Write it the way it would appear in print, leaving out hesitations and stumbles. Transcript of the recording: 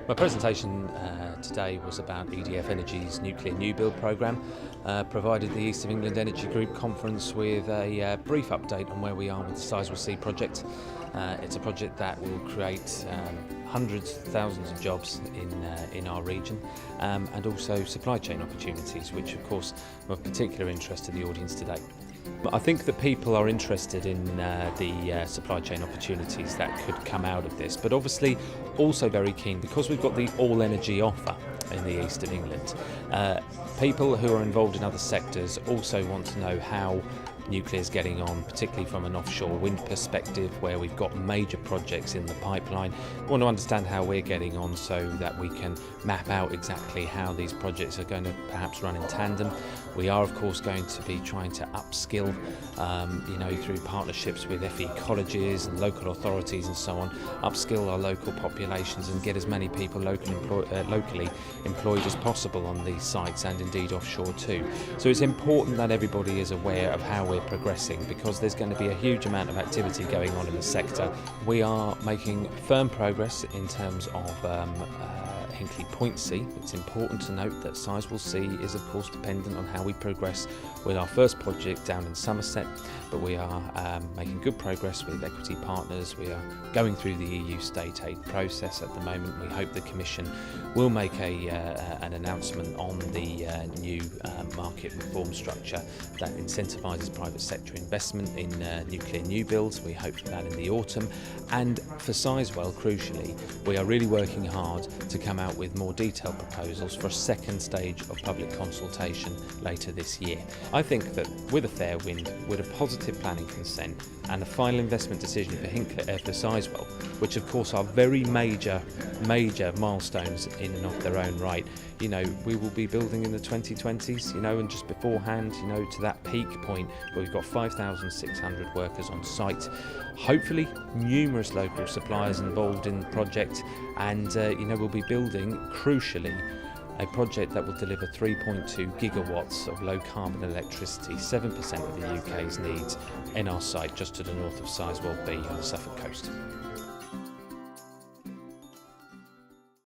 My presentation today was about EDF Energy's nuclear new build programme. Provided the East of England Energy Group conference with a brief update on where we are with the Sizewell C project. It's a project that will create hundreds, thousands of jobs in our region, and also supply chain opportunities, which of course are of particular interest to the audience today. I think that people are interested in the supply chain opportunities that could come out of this, but obviously also very keen because we've got the all energy offer in the east of England. People who are involved in other sectors also want to know how nuclear is getting on, particularly from an offshore wind perspective where we've got major projects in the pipeline. We want to understand how we're getting on so that we can map out exactly how these projects are going to perhaps run in tandem. We are of course going to be trying to upskill through partnerships with FE colleges and local authorities and so on, upskill our local populations and get as many people locally employed as possible on these sites and indeed offshore too. So it's important that everybody is aware of how we're progressing, because there's going to be a huge amount of activity going on in the sector. We are making firm progress in terms of Hinkley Point C. It's important to note that Sizewell C is of course dependent on how we progress with our first project down in Somerset, but we are making good progress with equity partners. We are going through the EU state aid process at the moment. We hope the Commission will make an announcement on the new market reform structure that incentivises private sector investment in nuclear new builds. We hope for that in the autumn. And for Sizewell, crucially, we are really working hard to come out with more detailed proposals for a second stage of public consultation later this year. I think that with a fair wind, with a positive planning consent and a final investment decision for Sizewell, which of course are very major milestones in and of their own right, we will be building in the 2020s, and just beforehand, to that peak point where we've got 5,600 workers on site, hopefully numerous local suppliers involved in the project, and we'll be building, crucially, a project that will deliver 3.2 gigawatts of low carbon electricity, 7% of the UK's needs, in our site just to the north of Sizewell B on the Suffolk coast.